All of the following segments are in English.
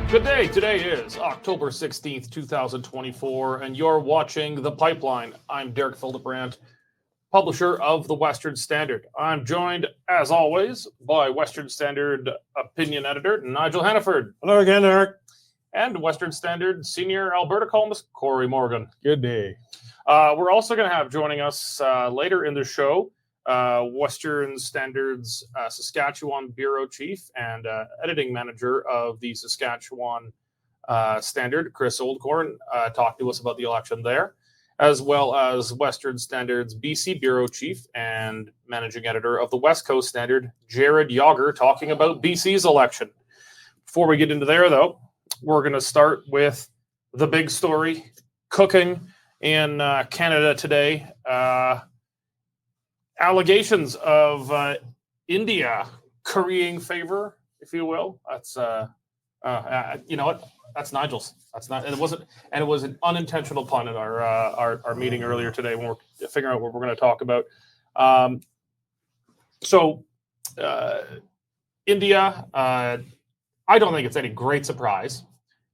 Good day. Today is October 16th, 2024, and you're watching The Pipeline. I'm Derek Fildebrandt, publisher of the Western Standard. I'm joined, as always, by Western Standard opinion editor Nigel Hannaford. Hello again, Eric. And Western Standard senior Alberta columnist Cory Morgan. Good day. We're also going to have joining us later in the show Western Standard's Saskatchewan bureau chief and editing manager of the Saskatchewan Standard, Chris Oldcorn, talked to us about the election there, as well as Western Standard's BC bureau chief and managing editor of the West Coast Standard, Jared Yager, talking about BC's election. Before we get into there, though, we're going to start with the big story cooking in Canada today. Allegations of India currying favor, if you will. That's you know what? That's Nigel's. That's not. And it wasn't. And it was an unintentional pun at our meeting earlier today when we're figuring out what we're going to talk about. India, I don't think it's any great surprise,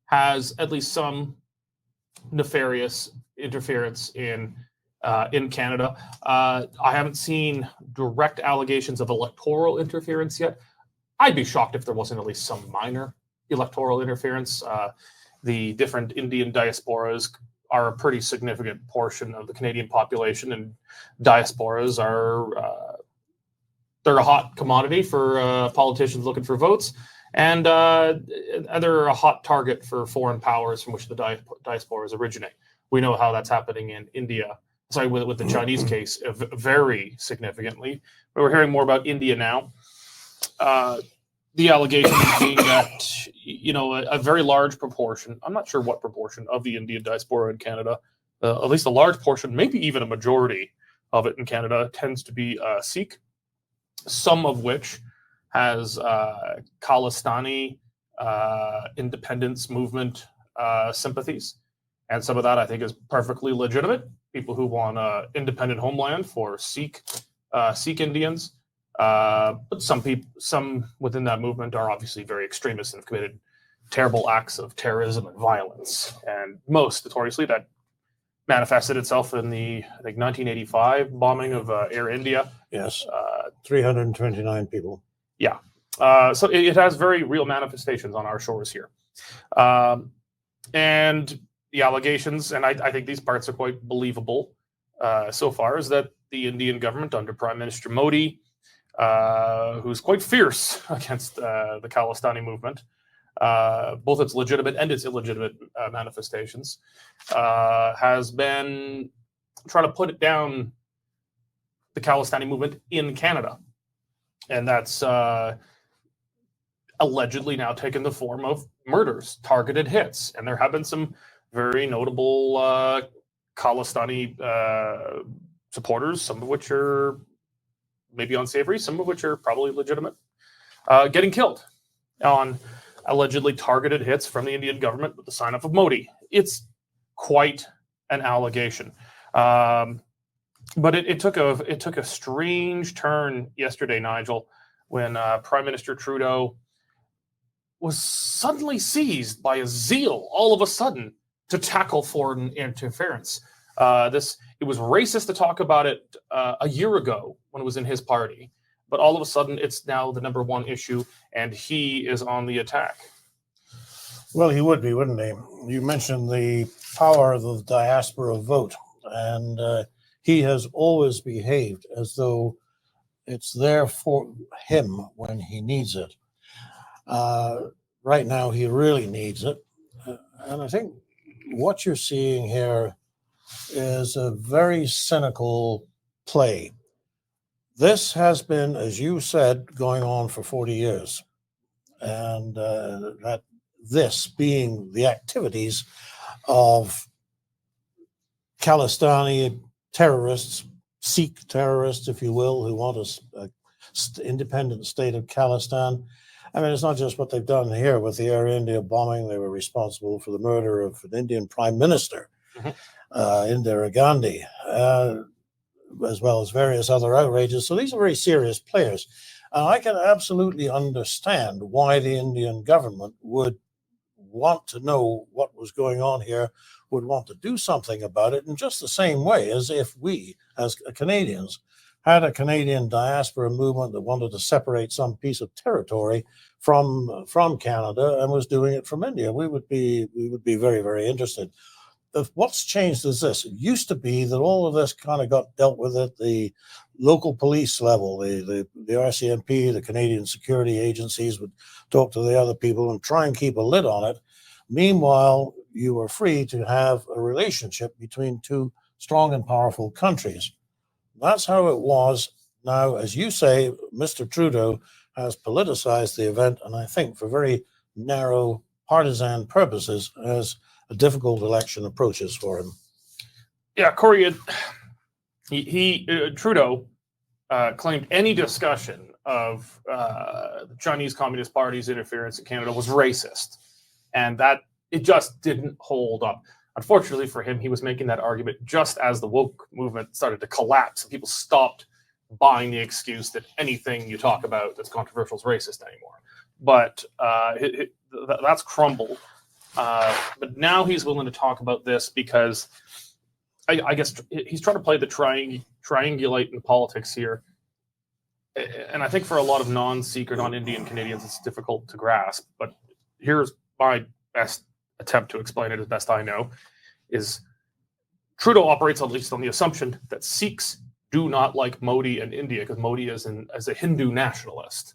has at least some nefarious interference in Canada. I haven't seen direct allegations of electoral interference yet. I'd be shocked if there wasn't at least some minor electoral interference. The different Indian diasporas are a pretty significant portion of the Canadian population, and diasporas are they're a hot commodity for politicians looking for votes, and they're a hot target for foreign powers from which the diasporas originate. We know how that's happening in India. Sorry, with the Chinese case, very significantly. But we're hearing more about India now. The allegation being that, you know, a very large proportion, I'm not sure what proportion of the Indian diaspora in Canada, at least a large portion, maybe even a majority of it in Canada, tends to be Sikh, some of which has Khalistani independence movement sympathies. And some of that, I think, is perfectly legitimate. People who want an independent homeland for Sikh Indians. But some within that movement are obviously very extremist and have committed terrible acts of terrorism and violence. And most notoriously, that manifested itself in the, I think, 1985 bombing of Air India. Yes, 329 people. Yeah. So it has very real manifestations on our shores here. And the allegations, and I think these parts are quite believable so far, is that the Indian government under Prime Minister Modi, who's quite fierce against the Khalistani movement, both its legitimate and its illegitimate manifestations, has been trying to put it down, the Khalistani movement in Canada. And that's allegedly now taken the form of murders, targeted hits. And there have been some very notable Khalistani supporters, some of which are maybe unsavory, some of which are probably legitimate, getting killed on allegedly targeted hits from the Indian government with the sign-off of Modi. It's quite an allegation. But it took a strange turn yesterday, Nigel, when Prime Minister Trudeau was suddenly seized by a zeal all of a sudden to tackle foreign interference. It was racist to talk about it a year ago when it was in his party, but all of a sudden it's now the number one issue, and he is on the attack. Well, he would be, wouldn't he? You mentioned the power of the diaspora vote, and he has always behaved as though it's there for him when he needs it. Right now, he really needs it. And I think what you're seeing here is a very cynical play. This has been, as you said, going on for 40 years. And that this being the activities of Khalistani terrorists, Sikh terrorists, if you will, who want a independent state of Khalistan. I mean, it's not just what they've done here with the Air India bombing. They were responsible for the murder of an Indian prime minister, Indira Gandhi, as well as various other outrages. So these are very serious players. And I can absolutely understand why the Indian government would want to know what was going on here, would want to do something about it in just the same way as if we, as Canadians, had a Canadian diaspora movement that wanted to separate some piece of territory from Canada and was doing it from India. We would be very, very interested. What's changed is this. It used to be that all of this kind of got dealt with at the local police level. The RCMP, the Canadian security agencies would talk to the other people and try and keep a lid on it. Meanwhile, you were free to have a relationship between two strong and powerful countries. That's how it was. Now, as you say, Mr. Trudeau has politicized the event, and I think for very narrow partisan purposes, as a difficult election approaches for him. Yeah, Cory, Trudeau claimed any discussion of the Chinese Communist Party's interference in Canada was racist, and that it just didn't hold up. Unfortunately for him, he was making that argument just as the woke movement started to collapse, and people stopped buying the excuse that anything you talk about that's controversial is racist anymore. But that's crumbled. But now he's willing to talk about this because I guess he's trying to play the triangulate in politics here. And I think for a lot of non-Sikh or non-Indian Canadians, it's difficult to grasp. But here's my best attempt to explain it as best I know, is Trudeau operates at least on the assumption that Sikhs do not like Modi and India because Modi is a Hindu nationalist.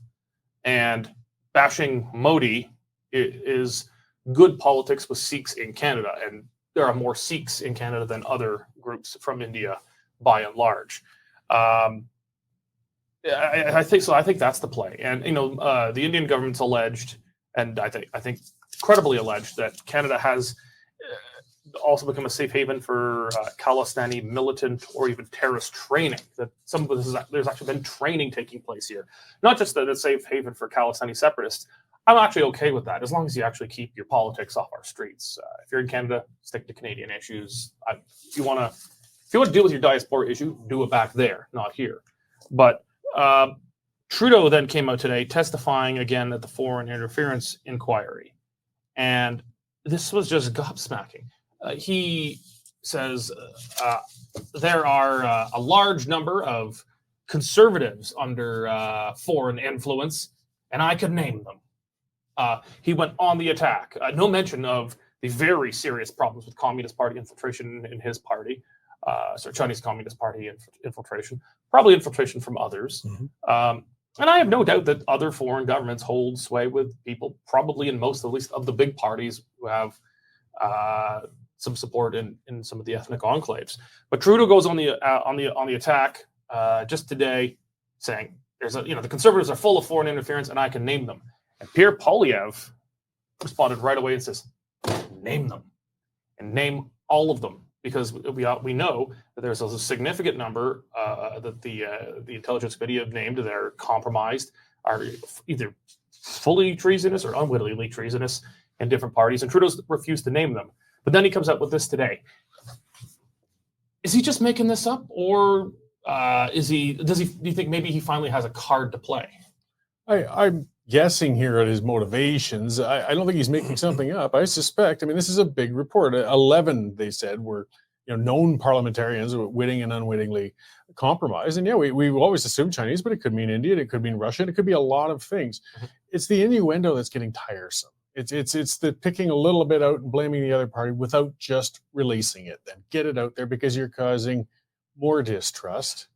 And bashing Modi is good politics with Sikhs in Canada, and there are more Sikhs in Canada than other groups from India, by and large. I think so. I think that's the play, and the Indian government's alleged, and I think credibly alleged, that Canada has also become a safe haven for Khalistani militant or even terrorist training. That some of this there's actually been training taking place here, not just that it's a safe haven for Khalistani separatists. I'm actually okay with that, as long as you actually keep your politics off our streets. If you're in Canada, stick to Canadian issues. If you want to deal with your diaspora issue, do it back there, not here. But Trudeau then came out today testifying again at the foreign interference inquiry, and this was just gobsmacking. He says there are a large number of conservatives under foreign influence, and I could name them. He went on the attack. No mention of the very serious problems with Communist Party infiltration in his party. Chinese Communist Party infiltration, probably infiltration from others. Mm-hmm. And I have no doubt that other foreign governments hold sway with people, probably in most, at least, of the big parties who have some support in some of the ethnic enclaves. But Trudeau goes on the attack just today, saying the conservatives are full of foreign interference, and I can name them. And Pierre Poilievre responded right away and says, name them, and name all of them, because we know that there's a significant number that the intelligence committee have named that are compromised, are either fully treasonous or unwittingly treasonous in different parties, and Trudeau's refused to name them. But then he comes out with this today. Is he just making this up, or do you think maybe he finally has a card to play? I'm guessing here at his motivations. I don't think he's making something up. I suspect, this is a big report. 11, they said, were known parliamentarians witting and unwittingly compromised. And yeah, we've always assumed Chinese, but it could mean Indian, it could mean Russian, it could be a lot of things. Mm-hmm. It's the innuendo that's getting tiresome. It's the picking a little bit out and blaming the other party without just releasing it. Then get it out there, because you're causing more distrust.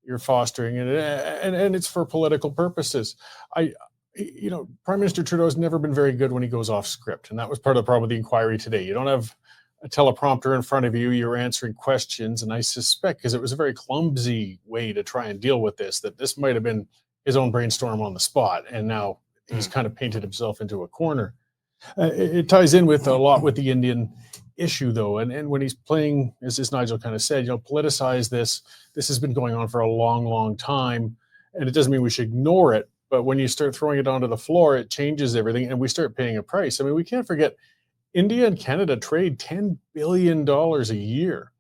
You're fostering it, and it's for political purposes. Prime Minister Trudeau has never been very good when he goes off script, and that was part of the problem with the inquiry today. You don't have a teleprompter in front of you, you're answering questions, and I suspect, because it was a very clumsy way to try and deal with this, that this might have been his own brainstorm on the spot, and now he's kind of painted himself into a corner. It ties in with a lot with the Indian issue, though, and when he's playing, as Nigel kind of said, politicize this. This has been going on for a long, long time, and it doesn't mean we should ignore it. But when you start throwing it onto the floor, it changes everything, and we start paying a price. We can't forget, India and Canada trade $10 billion a year.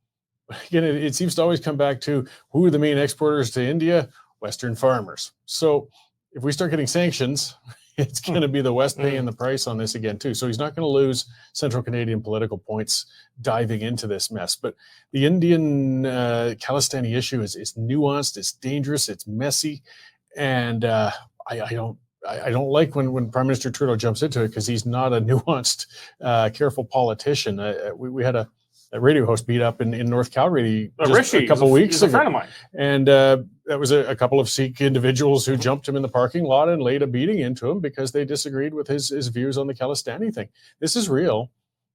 Again, it seems to always come back to who are the main exporters to India? Western farmers. So if we start getting sanctions, it's going to be the West paying the price on this again too. So he's not going to lose Central Canadian political points diving into this mess. But the Indian Khalistani issue is nuanced, it's dangerous, it's messy, and I don't like when Prime Minister Trudeau jumps into it, because he's not a nuanced, careful politician. We had a radio host beat up in North Calgary just a couple weeks ago. A friend of mine. And that was a couple of Sikh individuals who jumped him in the parking lot and laid a beating into him because they disagreed with his views on the Khalistani thing. This is real,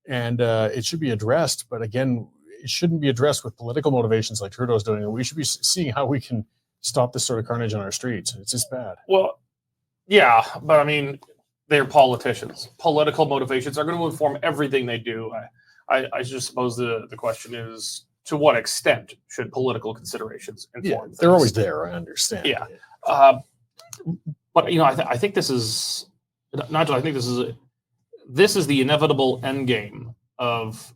and it should be addressed. But again, it shouldn't be addressed with political motivations like Trudeau's doing. We should be seeing how we can stop this sort of carnage on our streets. It's just bad. Well, yeah, but I mean, they're politicians. Political motivations are going to inform everything they do. I just suppose the question is, to what extent should political consideres inform things? They're always there, I understand. Yeah. But, I think this is, Nigel, I think this is the inevitable end game of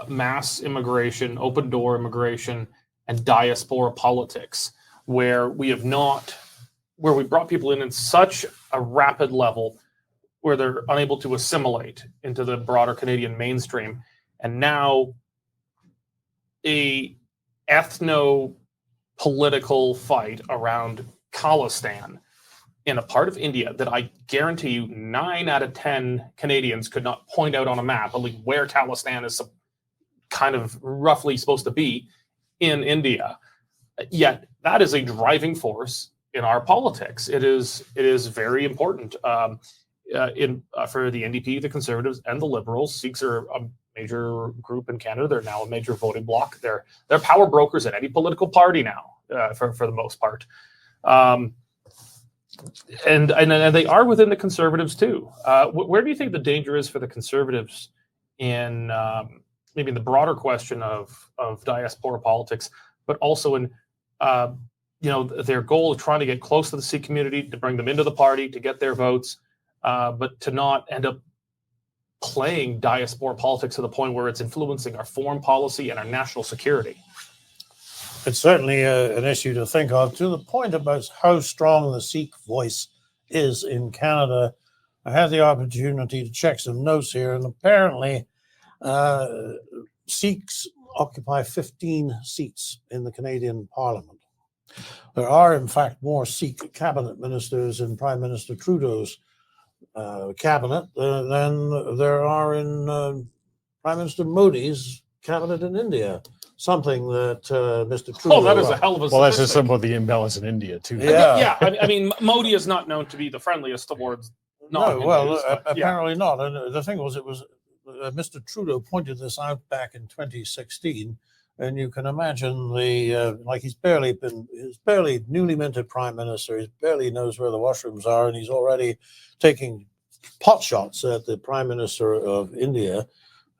mass immigration, open door immigration, and diaspora politics, where we brought people in such a rapid level where they're unable to assimilate into the broader Canadian mainstream. And now a ethno-political fight around Khalistan in a part of India that I guarantee you 9 out of 10 Canadians could not point out on a map, at least where Khalistan is kind of roughly supposed to be in India. Yet that is a driving force in our politics. It is very important. For the NDP, the Conservatives, and the Liberals, Sikhs are a major group in Canada. They're now a major voting bloc. They're power brokers in any political party now, for the most part, and they are within the Conservatives too. Where do you think the danger is for the Conservatives in maybe in the broader question of diaspora politics, but also in their goal of trying to get close to the Sikh community, to bring them into the party, to get their votes? But to not end up playing diaspora politics to the point where it's influencing our foreign policy and our national security. It's certainly an issue to think of, to the point about how strong the Sikh voice is in Canada. I had the opportunity to check some notes here, and apparently Sikhs occupy 15 seats in the Canadian Parliament. There are, in fact, more Sikh cabinet ministers in Prime Minister Trudeau's cabinet than there are in Prime Minister Modi's cabinet in India. Something that Mr. Trudeau... Oh, that is a hell of a Well, that's just something about the imbalance in India, too. Yeah. I mean, Modi is not known to be the friendliest towards... apparently not. And the thing was, Mr. Trudeau pointed this out back in 2016, and you can imagine he's barely newly minted prime minister. He barely knows where the washrooms are, and he's already taking pot shots at the Prime Minister of India,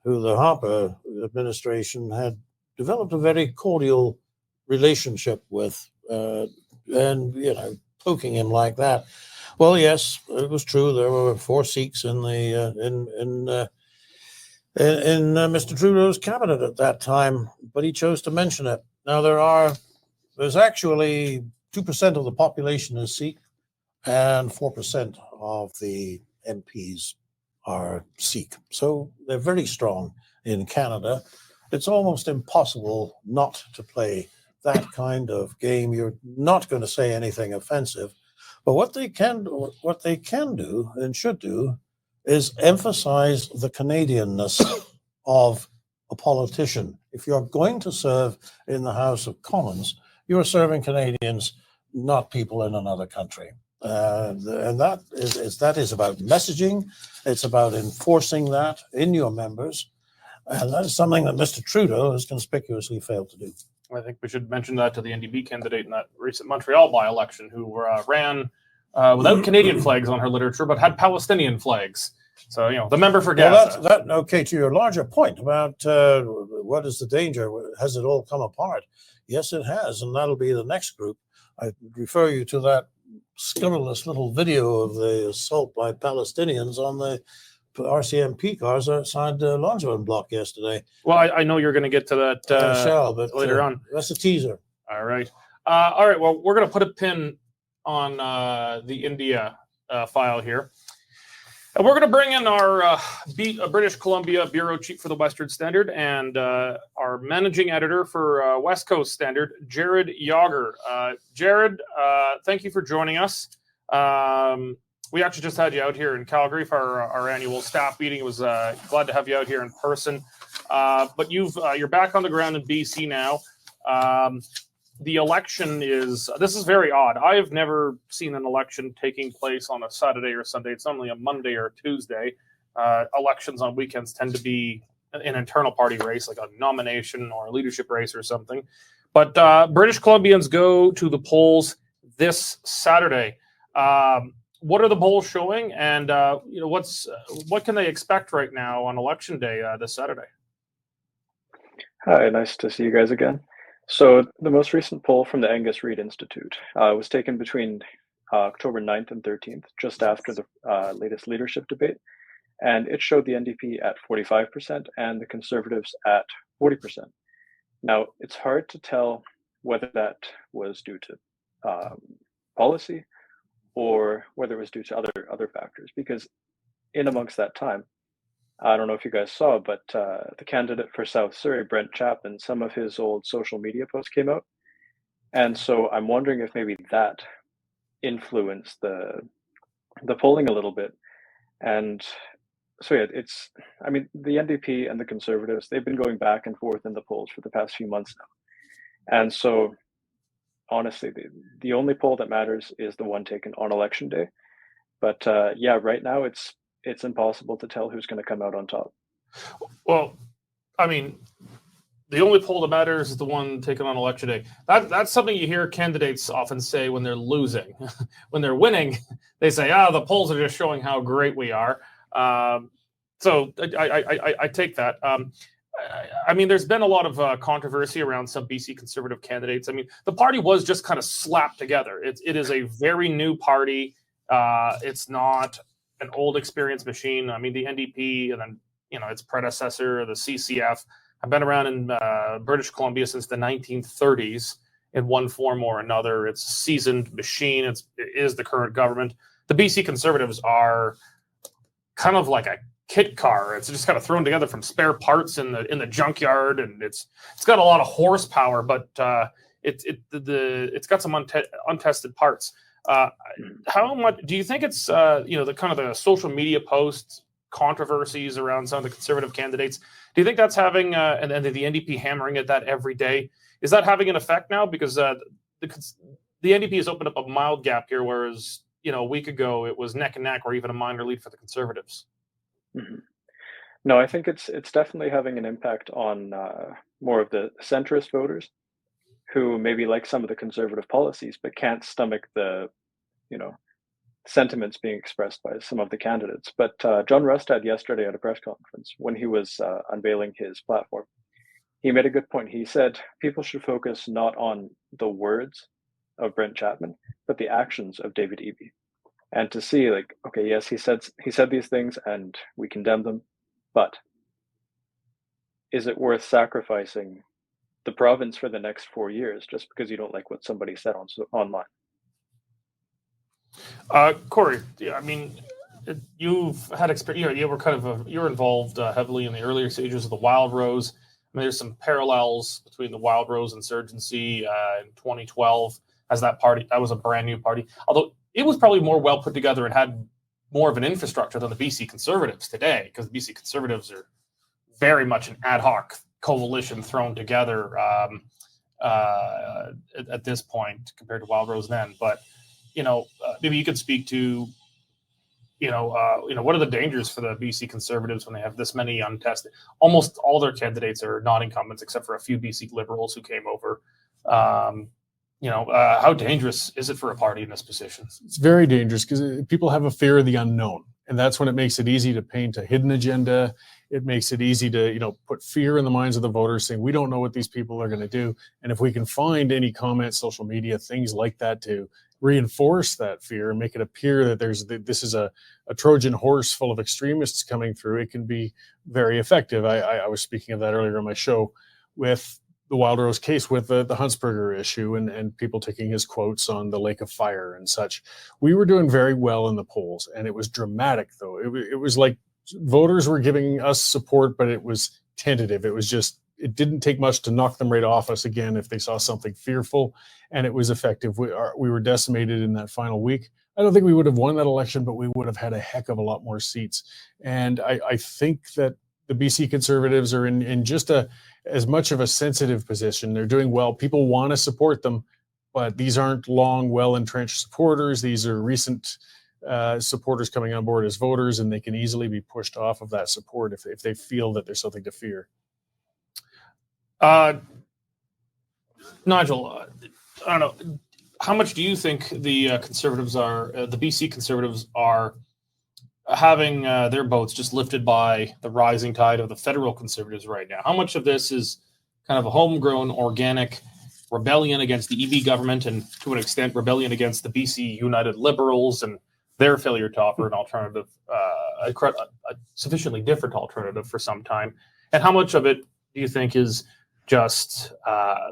who the Harper administration had developed a very cordial relationship with, and poking him like that. Well, yes, it was true. There were 4 Sikhs in Mr. Trudeau's cabinet at that time, but he chose to mention it. Now there's actually 2% of the population is Sikh, and 4% of the MPs are Sikh. So they're very strong in Canada. It's almost impossible not to play that kind of game. You're not going to say anything offensive, but what they can do and should do is emphasize the Canadianness of a politician. If you're going to serve in the House of Commons, you're serving Canadians, not people in another country. And that is about messaging. It's about enforcing that in your members. And that is something that Mr. Trudeau has conspicuously failed to do. I think we should mention that to the NDP candidate in that recent Montreal by-election, who ran without Canadian flags on her literature, but had Palestinian flags. So, the member for Gaza. Well, okay, to your larger point about what is the danger? Has it all come apart? Yes, it has, and that'll be the next group. I refer you to that scurrilous little video of the assault by Palestinians on the RCMP cars outside the Longevin block yesterday. Well, I know you're going to get to that but later on. That's a teaser. All right. Well, we're going to put a pin on the India file here. And we're going to bring in our British Columbia bureau chief for the Western Standard and our managing editor for West Coast Standard, Jared Yager. Jared, thank you for joining us. We actually just had you out here in Calgary for our annual staff meeting. It was glad to have you out here in person. But you're back on the ground in BC now. The election this is very odd. I have never seen an election taking place on a Saturday or Sunday. It's normally a Monday or a Tuesday. Elections on weekends tend to be an internal party race, like a nomination or a leadership race or something. But British Columbians go to the polls this Saturday. What are the polls showing, and what can they expect right now on election day this Saturday? Hi, nice to see you guys again. So the most recent poll from the Angus Reid Institute was taken between October 9th and 13th, just after the latest leadership debate. And it showed the NDP at 45% and the Conservatives at 40%. Now, it's hard to tell whether that was due to policy or whether it was due to other factors, because in amongst that time, I don't know if you guys saw, but the candidate for South Surrey, Brent Chapman, some of his old social media posts came out. And so I'm wondering if maybe that influenced the polling a little bit. And so yeah, the NDP and the Conservatives, they've been going back and forth in the polls for the past few months now. And so honestly, the only poll that matters is the one taken on election day. But right now it's impossible to tell who's going to come out on top. Well, I mean, the only poll that matters is the one taken on election day. That's something you hear candidates often say when they're losing. When they're winning, they say, the polls are just showing how great we are. So I take that. I mean, there's been a lot of controversy around some BC Conservative candidates. I mean, the party was just kind of slapped together. It is a very new party. It's not an old experienced machine. I mean, the NDP and then, its predecessor, the CCF, have been around in British Columbia since the 1930s in one form or another. It's a seasoned machine. It is the current government. The BC Conservatives are kind of like a kit car. It's just kind of thrown together from spare parts in the junkyard, and it's got a lot of horsepower, but it's got some untested parts. How much do you think it's the kind of the social media posts, controversies around some of the Conservative candidates? Do you think that's having and the NDP hammering at that every day, is that having an effect now? Because the NDP has opened up a mild gap here, whereas a week ago it was neck and neck or even a minor lead for the Conservatives. Mm-hmm. No, I think it's definitely having an impact on more of the centrist voters who maybe like some of the Conservative policies but can't stomach the sentiments being expressed by some of the candidates. But John Rustad yesterday at a press conference, when he was unveiling his platform, he made a good point. He said people should focus not on the words of Brent Chapman, but the actions of David Eby. And to see, like, okay, yes, he said these things and we condemn them, but is it worth sacrificing the province for the next 4 years just because you don't like what somebody said online? Cory, I mean, you've had experience. You were involved heavily in the earlier stages of the Wild Rose. I mean, there's some parallels between the Wild Rose insurgency in 2012, as that was a brand new party. Although it was probably more well put together and had more of an infrastructure than the BC Conservatives today, because the BC Conservatives are very much an ad hoc coalition thrown together at this point compared to Wild Rose then. But maybe you could speak to, what are the dangers for the BC Conservatives when they have this many untested? Almost all their candidates are non-incumbents, except for a few BC Liberals who came over. How dangerous is it for a party in this position? It's very dangerous because people have a fear of the unknown. And that's when it makes it easy to paint a hidden agenda. It makes it easy to, put fear in the minds of the voters, saying we don't know what these people are going to do. And if we can find any comments, social media, things like that to reinforce that fear and make it appear that this is a Trojan horse full of extremists coming through, it can be very effective. I was speaking of that earlier on my show with the Wild Rose case with the Huntsberger issue and people taking his quotes on the Lake of Fire and such. We were doing very well in the polls, and it was dramatic, though. It was like voters were giving us support, but it was tentative. It was just, it didn't take much to knock them right off us again if they saw something fearful, and it was effective. We were decimated in that final week. I don't think we would have won that election, but we would have had a heck of a lot more seats. And I think that the BC Conservatives are in just as much of a sensitive position. They're doing well. People want to support them, but these aren't long, well-entrenched supporters. These are recent supporters coming on board as voters, and they can easily be pushed off of that support if they feel that there's something to fear. Nigel, I don't know. How much do you think the Conservatives are, the BC Conservatives are having their boats just lifted by the rising tide of the federal Conservatives right now? How much of this is kind of a homegrown, organic rebellion against the EB government and, to an extent, rebellion against the BC United Liberals and their failure to offer an alternative, a sufficiently different alternative for some time? And how much of it do you think is just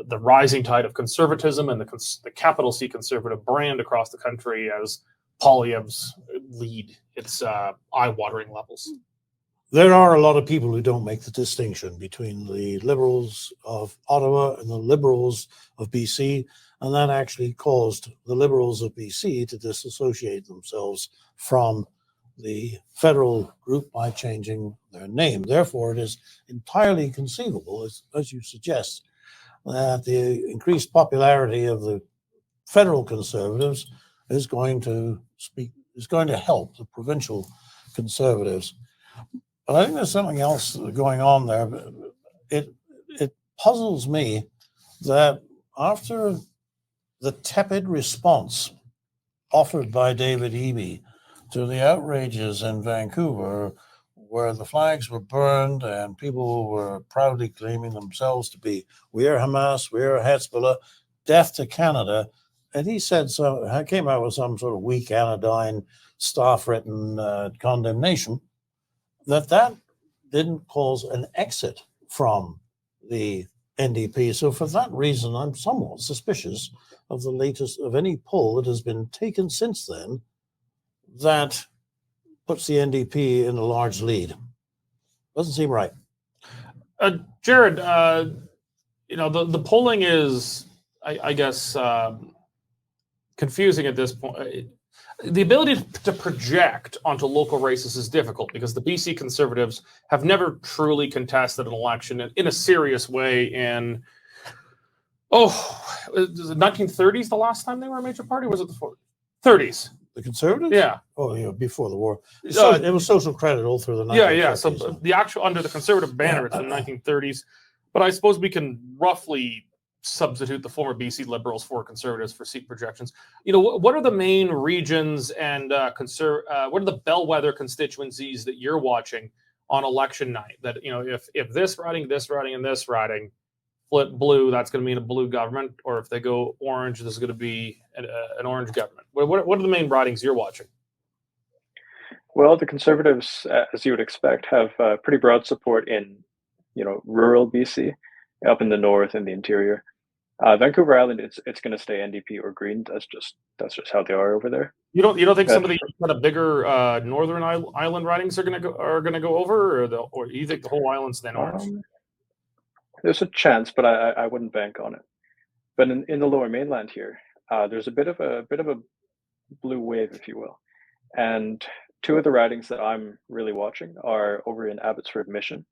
the rising tide of conservatism and the capital C conservative brand across the country as Poilievre's lead its eye-watering levels? There are a lot of people who don't make the distinction between the Liberals of Ottawa and the Liberals of BC, and that actually caused the Liberals of BC to disassociate themselves from the federal group by changing their name. Therefore, it is entirely conceivable, as you suggest, that the increased popularity of the federal Conservatives is going to help the provincial Conservatives. But I think there's something else going on there. It puzzles me that after the tepid response offered by David Eby to the outrages in Vancouver, where the flags were burned and people were proudly claiming themselves to be, we are Hamas, we are Hezbollah, death to Canada. And he said so. I came out with some sort of weak, anodyne, staff-written condemnation that didn't cause an exit from the NDP. So for that reason, I'm somewhat suspicious of the latest of any poll that has been taken since then that puts the NDP in a large lead. Doesn't seem right. Jared, the polling is, I guess, confusing at this point. The ability to project onto local races is difficult because the BC Conservatives have never truly contested an election in a serious way in, was it 1930s the last time they were a major party? Was it the 30s? The Conservatives? Yeah. Oh, yeah, before the war. So it was social credit all through the 1930s. Yeah. So the actual, under the Conservative banner, it's the 1930s. But I suppose we can roughly substitute the former BC Liberals for Conservatives for seat projections. What are the main regions and what are the bellwether constituencies that you're watching on election night? That, if this riding, and this riding flip blue, that's going to mean a blue government, or if they go orange, this is going to be an orange government. What are the main ridings you're watching? Well, the Conservatives, as you would expect, have pretty broad support in, rural BC, up in the north and the interior. Vancouver Island, it's going to stay NDP or Green. That's just how they are over there. You don't think some of the kind of bigger northern island ridings are going to go over, or you think the whole island's then orange? There's a chance, but I wouldn't bank on it. But in the Lower Mainland here, there's a bit of a blue wave, if you will, and two of the ridings that I'm really watching are over in Abbotsford Mission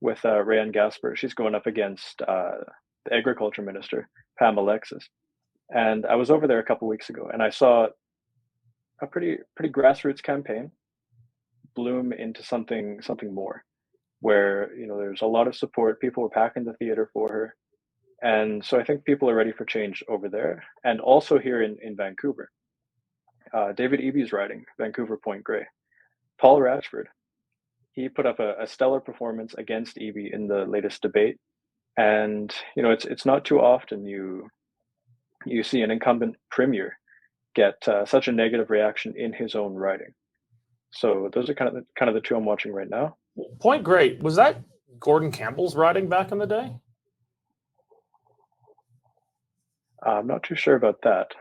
with Rayanne Gasper. She's going up against the Agriculture Minister, Pam Alexis. And I was over there a couple weeks ago, and I saw a pretty grassroots campaign bloom into something more, where there's a lot of support. People were packing the theater for her, and so I think people are ready for change over there, and also here in Vancouver. David Eby's riding, Vancouver Point Grey. Paul Ratchford, he put up a stellar performance against Eby in the latest debate. And it's not too often you see an incumbent premier get such a negative reaction in his own riding. So those are kind of the two I'm watching right now. Point Grey, was that Gordon Campbell's riding back in the day? I'm not too sure about that.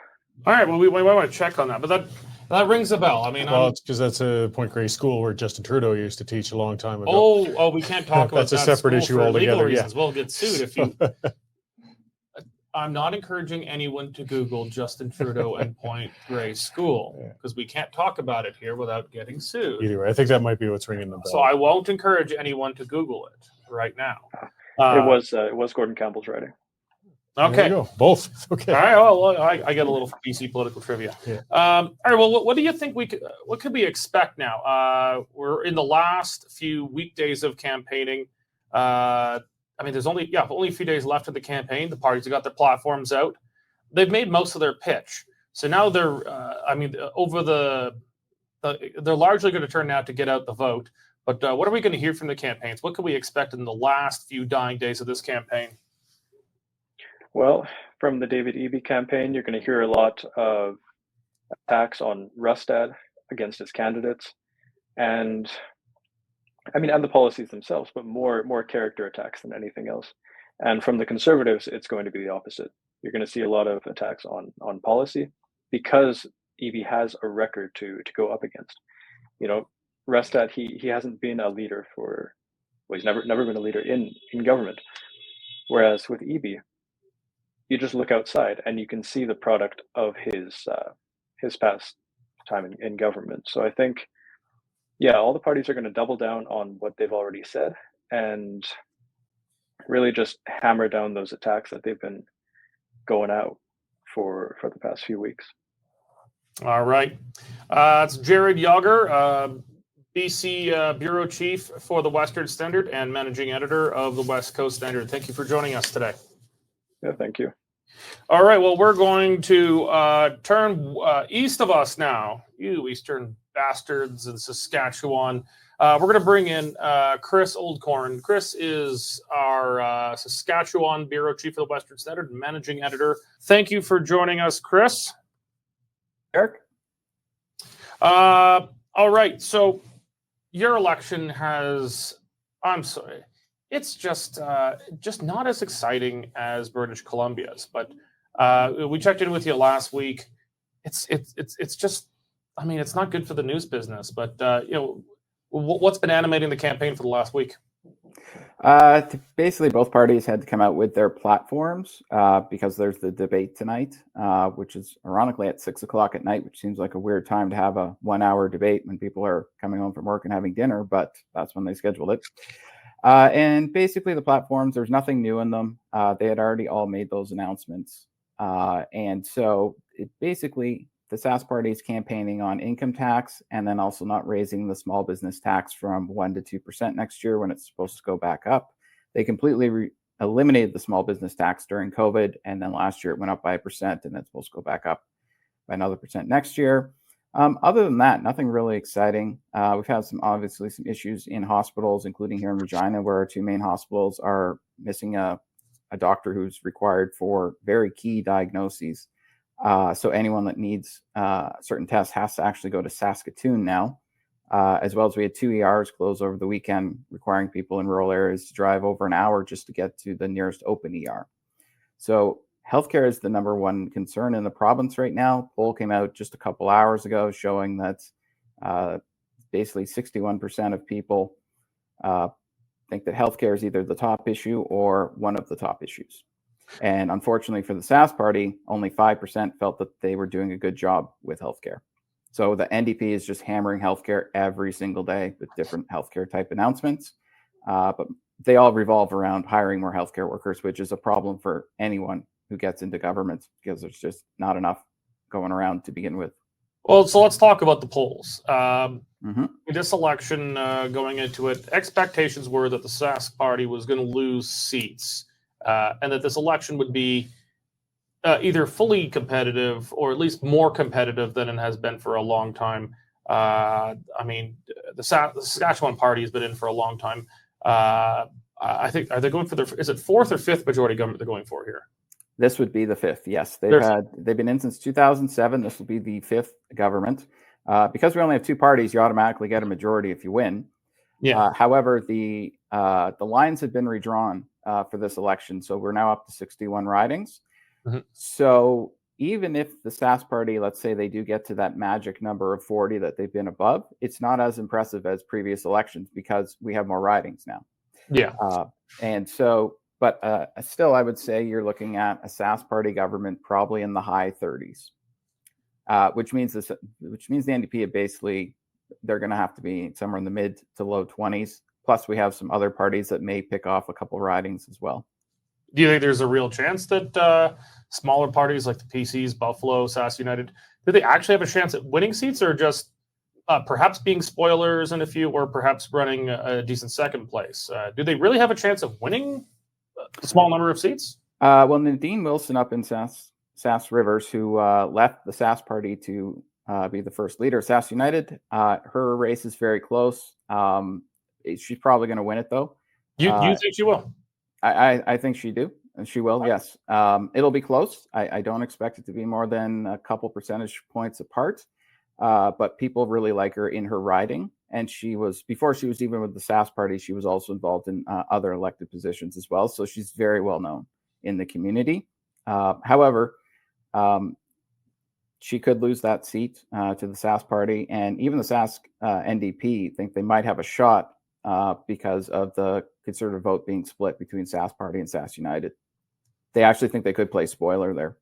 All right, well, we want to check on that, but that rings a bell. I mean, Well, it's because that's a Point Grey school where Justin Trudeau used to teach a long time ago. oh, we can't talk about That's a that separate school issue for altogether, legal yeah. reasons. We'll get sued if you. I'm not encouraging anyone to Google Justin Trudeau and Point Grey School because we can't talk about it here without getting sued. Either way, I think that might be what's ringing the bell. So I won't encourage anyone to Google it right now. It was Gordon Campbell's writing. Okay. There you go. Both. Okay. All right. Well, I get a little BC political trivia. Yeah. All right. Well, what do you think what could we expect now? We're in the last few weekdays of campaigning. I mean, there's only a few days left of the campaign. The parties have got their platforms out. They've made most of their pitch. So now they're, they're largely going to turn out to get out the vote. But what are we going to hear from the campaigns? What can we expect in the last few dying days of this campaign? Well, from the David Eby campaign, you're going to hear a lot of attacks on Rustad against his candidates, and the policies themselves, but more character attacks than anything else. And from the Conservatives, it's going to be the opposite. You're going to see a lot of attacks on policy because Eby has a record to go up against. Rustad, he hasn't been a leader he's never been a leader in government. Whereas with Eby, you just look outside and you can see the product of his past time in government. So I think, all the parties are going to double down on what they've already said and really just hammer down those attacks that they've been going out for the past few weeks. All right. It's Jared Yager, BC Bureau Chief for the Western Standard and Managing Editor of the West Coast Standard. Thank you for joining us today. Yeah, thank you. All right. Well, we're going to turn east of us now. You Eastern bastards in Saskatchewan. We're going to bring in Chris Oldcorn. Chris is our Saskatchewan Bureau Chief of the Western Standard and Managing Editor. Thank you for joining us, Chris. Derek? All right. So your election has, I'm sorry, it's just not as exciting as British Columbia's. But we checked in with you last week. It's just, it's not good for the news business. But what's been animating the campaign for the last week? Basically, both parties had to come out with their platforms because there's the debate tonight, which is ironically at 6:00 at night, which seems like a weird time to have a 1-hour debate when people are coming home from work and having dinner, but that's when they scheduled it. And basically, the platforms, there's nothing new in them. They had already all made those announcements. And so basically, the Sask Party is campaigning on income tax and then also not raising the small business tax from 1% to 2% next year when it's supposed to go back up. They completely eliminated the small business tax during COVID. And then last year it went up by 1% and it's supposed to go back up by another % next year. Other than that, nothing really exciting. We've had some issues in hospitals, including here in Regina, where our two main hospitals are missing a doctor who's required for very key diagnoses. So anyone that needs certain tests has to actually go to Saskatoon now, as well as we had 2 ERs close over the weekend, requiring people in rural areas to drive over an hour just to get to the nearest open ER. So healthcare is the number one concern in the province right now. Poll came out just a couple hours ago showing that basically 61% of people think that healthcare is either the top issue or one of the top issues. And unfortunately for the Sask Party, only 5% felt that they were doing a good job with healthcare. So the NDP is just hammering healthcare every single day with different healthcare type announcements. But they all revolve around hiring more healthcare workers, which is a problem for anyone who gets into government because there's just not enough going around to begin with. Well, so let's talk about the polls. This election, going into it, expectations were that the Sask Party was going to lose seats. And that this election would be either fully competitive or at least more competitive than it has been for a long time. The Saskatchewan Party has been in for a long time. I think, are they going for is it fourth or fifth majority government they're going for here? This would be the fifth. Yes, they've been in since 2007. This will be the fifth government. Because we only have two parties, you automatically get a majority if you win. Yeah. However, the lines have been redrawn for this election, so we're now up to 61 ridings. Mhm. So even if the Sask Party, let's say they do get to that magic number of 40 that they've been above, it's not as impressive as previous elections because we have more ridings now. Yeah. And so, but still, I would say you're looking at a Sask Party government probably in the high 30s, which means the NDP basically they're going to have to be somewhere in the mid to low 20s. Plus, we have some other parties that may pick off a couple ridings as well. Do you think there's a real chance that smaller parties like the PCs, Buffalo, Sask United, do they actually have a chance at winning seats, or just perhaps being spoilers in a few, or perhaps running a decent second place? Do they really have a chance of winning a small number of seats? Well, Nadine Wilson up in Sask Rivers, who left the Sask Party to be the first leader of Sask United, her race is very close. She's probably going to win it, though. You think she will? I think she will. Yes. It'll be close. I don't expect it to be more than a couple percentage points apart. But people really like her in her riding. And before she was even with the Sask Party, she was also involved in other elected positions as well. So she's very well known in the community. However, she could lose that seat to the Sask Party. And even the Sask NDP think they might have a shot because of the Conservative vote being split between Sask Party and Sask United. They actually think they could play spoiler there.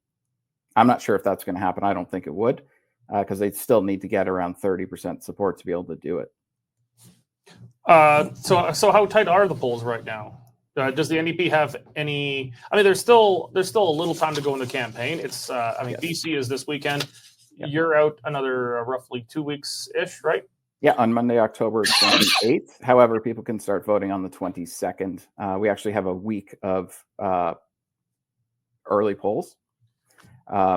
I'm not sure if that's going to happen. I don't think it would, because they still need to get around 30% support to be able to do it. So how tight are the polls right now? Does the NDP have any? I mean, there's still a little time to go in the campaign. It's yes. BC is this weekend. Yep. You're out another roughly 2 weeks ish, right? Yeah, on Monday, October 28th. However, people can start voting on the 22nd. We actually have a week of early polls.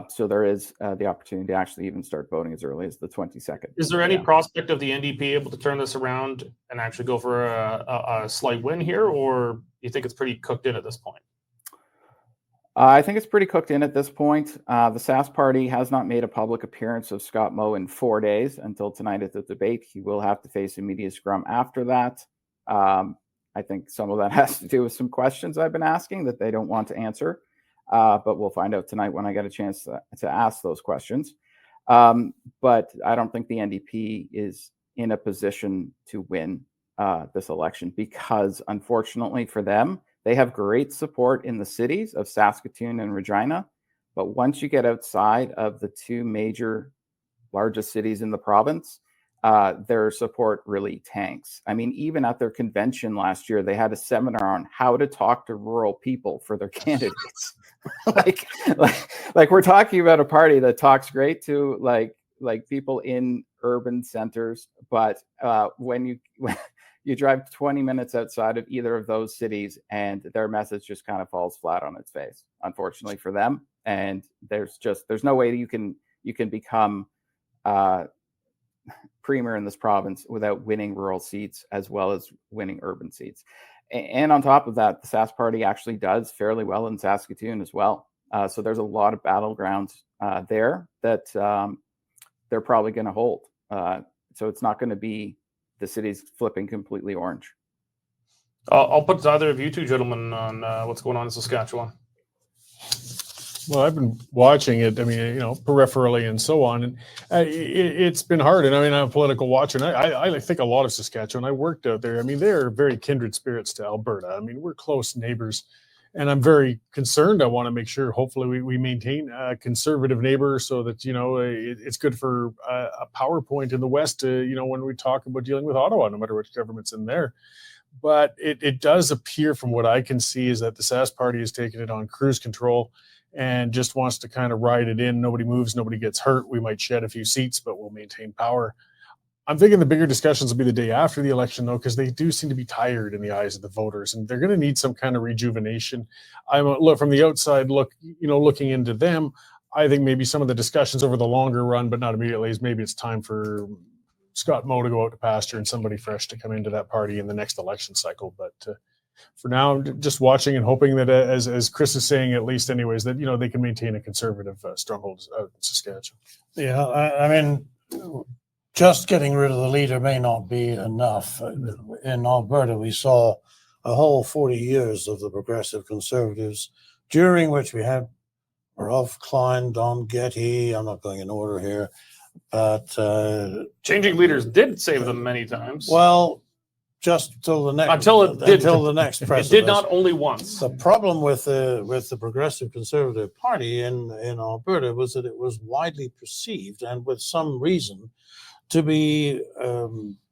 So there is the opportunity to actually even start voting as early as the 22nd. Is there any prospect of the NDP able to turn this around and actually go for a slight win here, or you think it's pretty cooked in at this point? I think it's pretty cooked in at this point. The Sask Party has not made a public appearance of Scott Moe in 4 days until tonight at the debate. He will have to face a media scrum after that. I think some of that has to do with some questions I've been asking that they don't want to answer. But we'll find out tonight when I get a chance to ask those questions. But I don't think the NDP is in a position to win this election because, unfortunately for them, they have great support in the cities of Saskatoon and Regina. But once you get outside of the two major largest cities in the province, their support really tanks. I mean, even at their convention last year, they had a seminar on how to talk to rural people for their candidates. like we're talking about a party that talks great to like people in urban centers, but when you drive 20 minutes outside of either of those cities, and their message just kind of falls flat on its face, unfortunately for them. And there's no way you can become premier in this province without winning rural seats as well as winning urban seats. And on top of that, the Sask Party actually does fairly well in Saskatoon as well. So there's a lot of battlegrounds there that they're probably going to hold. So it's not going to be the city's flipping completely orange. I'll put either of you two gentlemen on what's going on in Saskatchewan. Well, I've been watching it, I mean, peripherally and so on. And it's been hard. And I mean, I'm a political watcher, and I think a lot of Saskatchewan. I worked out there. I mean, they're very kindred spirits to Alberta. I mean, we're close neighbors. And I'm very concerned. I want to make sure, hopefully, we maintain a conservative neighbor so that, it's good for a PowerPoint in the West, when we talk about dealing with Ottawa, no matter which government's in there. But it does appear, from what I can see, is that the Sask Party has taken it on cruise control and just wants to kind of ride it in. Nobody moves, nobody gets hurt. We might shed a few seats, but we'll maintain power. I'm thinking the bigger discussions will be the day after the election, though, because they do seem to be tired in the eyes of the voters, and they're going to need some kind of rejuvenation. From the outside, looking into them, I think maybe some of the discussions over the longer run, but not immediately, is maybe it's time for Scott Moe to go out to pasture and somebody fresh to come into that party in the next election cycle. But for now, just watching and hoping that, as Chris is saying, at least anyways, that they can maintain a conservative stronghold out in Saskatchewan. Yeah, I mean, just getting rid of the leader may not be enough. In Alberta, we saw a whole 40 years of the Progressive Conservatives, during which we had Ralph Klein, Don Getty. I'm not going in order here, but Changing leaders did save them many times. well, just till the next Until it didn't. until the next It precipice. did not only once. The problem with the Progressive Conservative Party in Alberta was that it was widely perceived, and with some reason, to be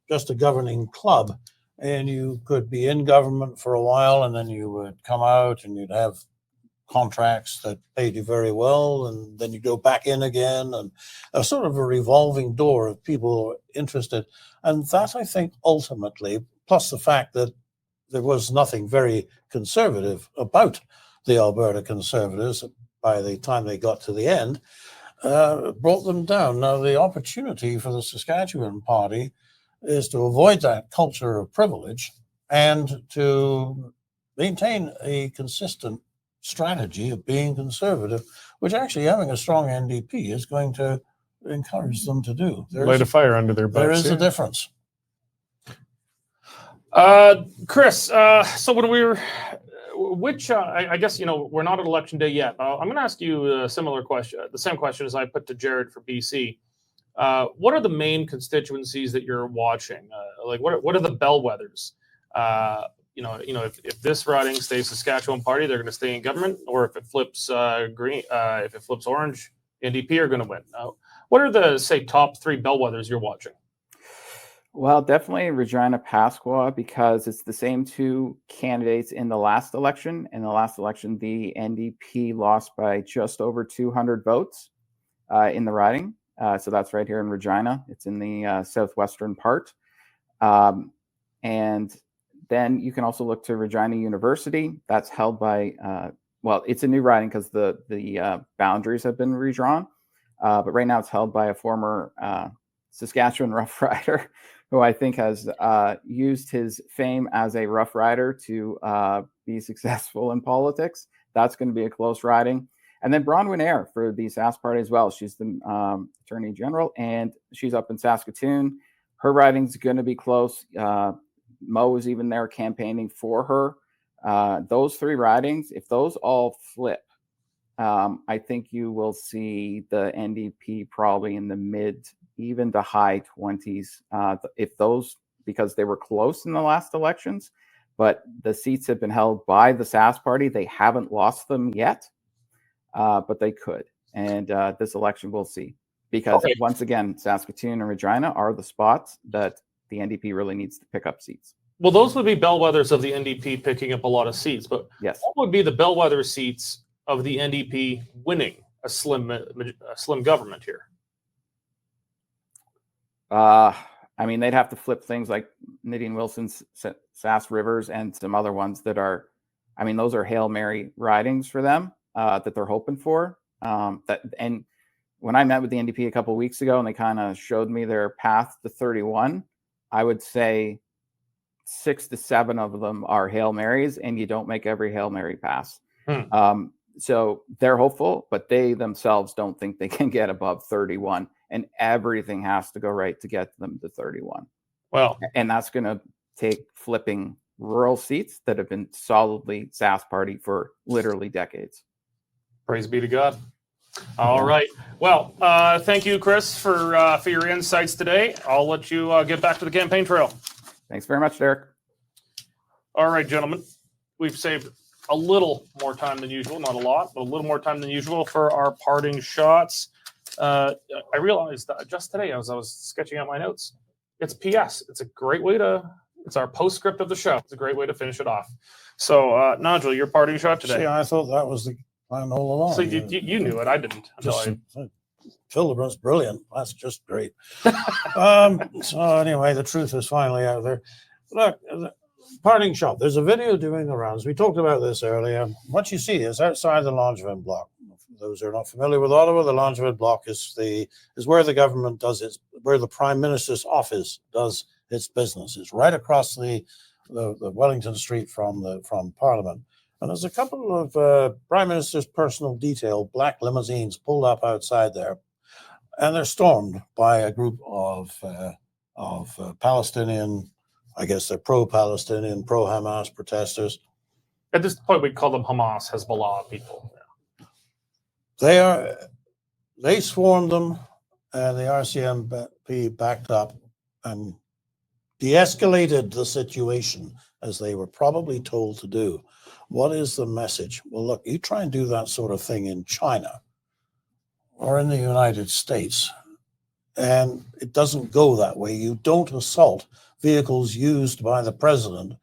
just a governing club. And you could be in government for a while, and then you would come out, and you'd have contracts that paid you very well, and then you go back in again, and a sort of a revolving door of people interested. And that, I think, ultimately, plus the fact that there was nothing very conservative about the Alberta Conservatives by the time they got to the end, brought them down. Now, the opportunity for the Saskatchewan Party is to avoid that culture of privilege and to maintain a consistent strategy of being conservative, which actually having a strong NDP is going to encourage them to do. Light a fire under their butts. There is yeah. a difference. Chris, so when we were, I guess, we're not at election day yet. I'm going to ask you a similar question, the same question as I put to Jared for BC. What are the main constituencies that you're watching? What are the bellwethers? If this riding stays Saskatchewan Party, they're going to stay in government, or if it flips green, if it flips orange, NDP are going to win. What are the, say, top three bellwethers you're watching? Well, definitely Regina Pasqua, because it's the same two candidates in the last election. In the last election, the NDP lost by just over 200 votes in the riding. So that's right here in Regina. It's in the southwestern part. And then you can also look to Regina University. That's held by, it's a new riding because the boundaries have been redrawn. But right now it's held by a former Saskatchewan Rough Rider, who I think has used his fame as a Rough Rider to be successful in politics. That's going to be a close riding. And then Bronwyn Eyre for the Sask Party as well. She's the Attorney General, and she's up in Saskatoon. Her riding's going to be close. Mo is even there campaigning for her. Those three ridings, if those all flip, I think you will see the NDP probably in the mid, even to high 20s. If those, because they were close in the last elections, but the seats have been held by the Sask Party. They haven't lost them yet. But they could. And this election we'll see. Because once again, Saskatoon and Regina are the spots that the NDP really needs to pick up seats. Well, those would be bellwethers of the NDP picking up a lot of seats. But yes, what would be the bellwether seats of the NDP winning a slim government here? They'd have to flip things like Nadine Wilson's Sask Rivers and some other ones that are, those are Hail Mary ridings for them. That they're hoping for. And when I met with the NDP a couple of weeks ago and they kind of showed me their path to 31, I would say 6 to 7 of them are Hail Marys, and you don't make every Hail Mary pass. So they're hopeful, but they themselves don't think they can get above 31, and everything has to go right to get them to 31. Well, and that's going to take flipping rural seats that have been solidly Sask Party for literally decades. Praise be to God. All right. Well, thank you, Chris, for your insights today. I'll let you get back to the campaign trail. Thanks very much, Derek. All right, gentlemen. We've saved a little more time than usual, not a lot, but a little more time than usual for our parting shots. I realized that just today as I was sketching out my notes, it's PS. It's a great way it's our postscript of the show. It's a great way to finish it off. So, Nigel, your parting shot today. See, I thought that was the plan all along. So you knew it. I didn't. Fildebrandt's brilliant. That's just great. So anyway, the truth is finally out there. Look, parting shot. There's a video doing the rounds. We talked about this earlier. What you see is outside the Langevin block. For those who are not familiar with Ottawa, the Langevin block is where the government does where the Prime Minister's office does its business. It's right across the Wellington Street from Parliament. And there's a couple of Prime Minister's personal detail black limousines pulled up outside there, and they're stormed by a group of Palestinian, I guess they're pro-Palestinian, pro-Hamas protesters. At this point, we call them Hamas, Hezbollah people. They swarmed them, and the RCMP backed up and de-escalated the situation as they were probably told to do. What is the message? Well, look, you try and do that sort of thing in China or in the United States, and it doesn't go that way. You don't assault vehicles used by the president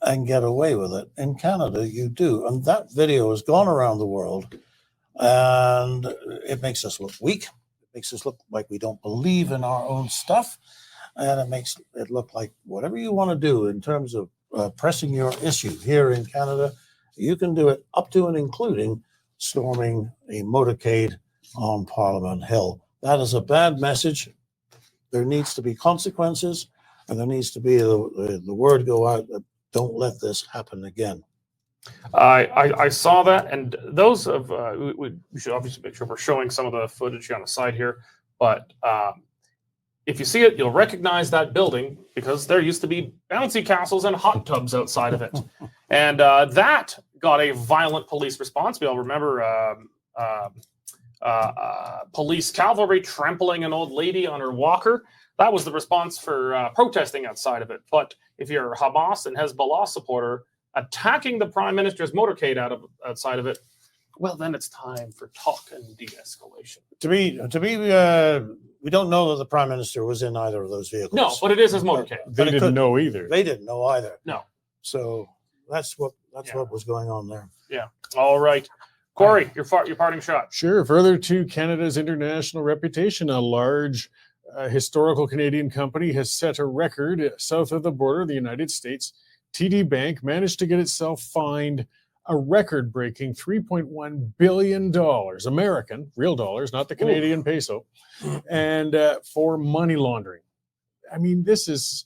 and get away with it. In Canada, you do. And that video has gone around the world, and it makes us look weak. It makes us look like we don't believe in our own stuff. And it makes it look like whatever you want to do in terms of pressing your issue here in Canada, you can do it up to and including storming a motorcade on Parliament Hill. That is a bad message. There needs to be consequences, and there needs to be the word go out that don't let this happen again. I saw that, and those of we should obviously make sure we're showing some of the footage on the side here. But if you see it, you'll recognize that building because there used to be bouncy castles and hot tubs outside of it, and that got a violent police response. We all remember police cavalry trampling an old lady on her walker. That was the response for protesting outside of it. But if you're a Hamas and Hezbollah supporter attacking the prime minister's motorcade outside of it, well, then it's time for talk and de-escalation. To me, we don't know that the prime minister was in either of those vehicles. No, but it is his motorcade. They didn't know either. They didn't know either. No. So that's what was going on there. Yeah. All right. Corey, your parting shot. Sure. Further to Canada's international reputation, a large historical Canadian company has set a record south of the border of the United States. TD Bank managed to get itself fined a record-breaking $3.1 billion, American, real dollars, not the Canadian peso, and for money laundering. I mean, this is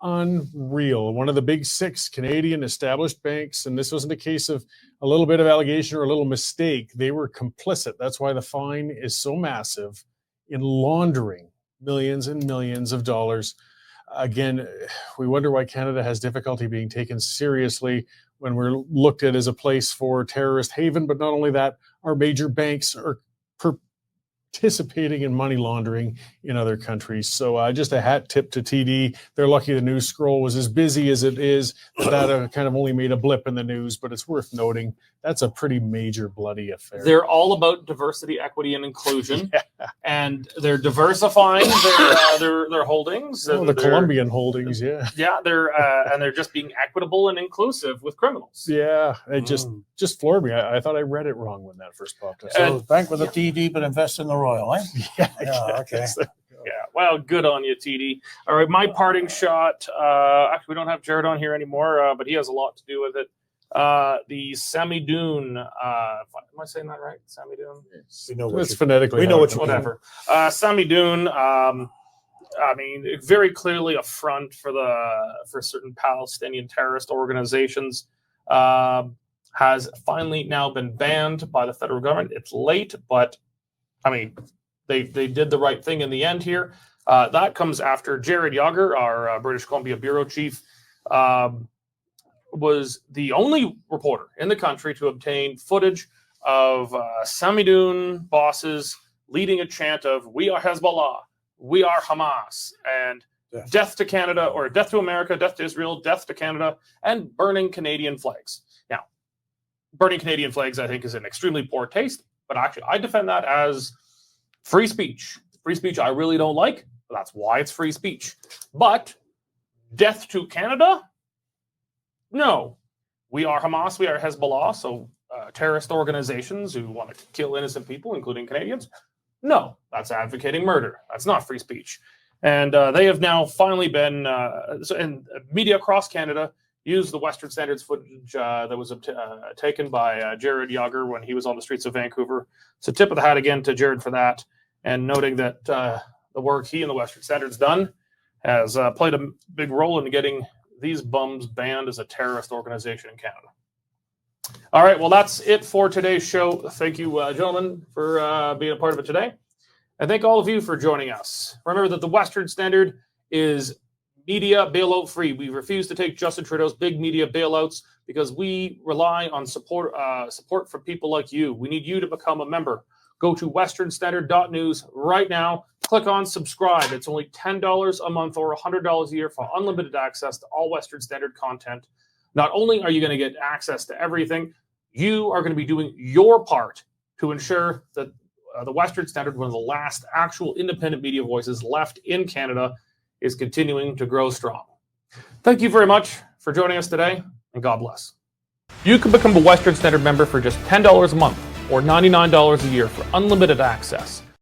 unreal. One of the big six Canadian established banks, and this wasn't a case of a little bit of allegation or a little mistake. They were complicit. That's why the fine is so massive in laundering millions and millions of dollars. Again, we wonder why Canada has difficulty being taken seriously when we're looked at as a place for terrorist haven. But not only that, our major banks are participating in money laundering in other countries. So just a hat tip to TD. They're lucky the news scroll was as busy as it is. That kind of only made a blip in the news, but it's worth noting that's a pretty major bloody affair. They're all about diversity, equity, and inclusion, and they're diversifying their holdings. The Colombian holdings, yeah. Yeah, they're just being equitable and inclusive with criminals. Yeah, it just floored me. I thought I read it wrong when that first popped up. So bank with a TD, but invest in the Royal, eh? Yeah, okay. Yeah, well, good on you, TD. All right, my parting shot. Actually, we don't have Jared on here anymore, but he has a lot to do with it. The Sami-Dune. Am I saying that right? Sami-Dune? We know it's phonetically. We know what you whatever. Sami-Dune. I mean, very clearly a front for certain Palestinian terrorist organizations. Has finally now been banned by the federal government. It's late, but I mean, they did the right thing in the end here. That comes after Jared Yager, our British Columbia bureau chief, was the only reporter in the country to obtain footage of Sami-Dune bosses leading a chant of "We are Hezbollah, we are Hamas," and death to Canada, or death to America, death to Israel, death to Canada, and burning Canadian flags. Now, burning Canadian flags, I think, is an extremely poor taste, but actually I defend that as free speech. Free speech I really don't like, but that's why it's free speech. But death to Canada? No. We are Hamas, we are Hezbollah, so terrorist organizations who want to kill innocent people, including Canadians. No, that's advocating murder. That's not free speech. And they have now finally been, and media across Canada used the Western Standards footage that was taken by Jared Yager when he was on the streets of Vancouver. So tip of the hat again to Jared for that, and noting that the work he and the Western Standards done has played a big role in getting these bums banned as a terrorist organization in Canada. All right, well, that's it for today's show. Thank you, gentlemen, for being a part of it today. And thank all of you for joining us. Remember that the Western Standard is media bailout free. We refuse to take Justin Trudeau's big media bailouts because we rely on support from people like you. We need you to become a member. Go to westernstandard.news right now. Click on subscribe. It's only $10 a month or $100 a year for unlimited access to all Western Standard content. Not only are you going to get access to everything, you are going to be doing your part to ensure that the Western Standard, one of the last actual independent media voices left in Canada, is continuing to grow strong. Thank you very much for joining us today, and God bless. You can become a Western Standard member for just $10 a month or $99 a year for unlimited access.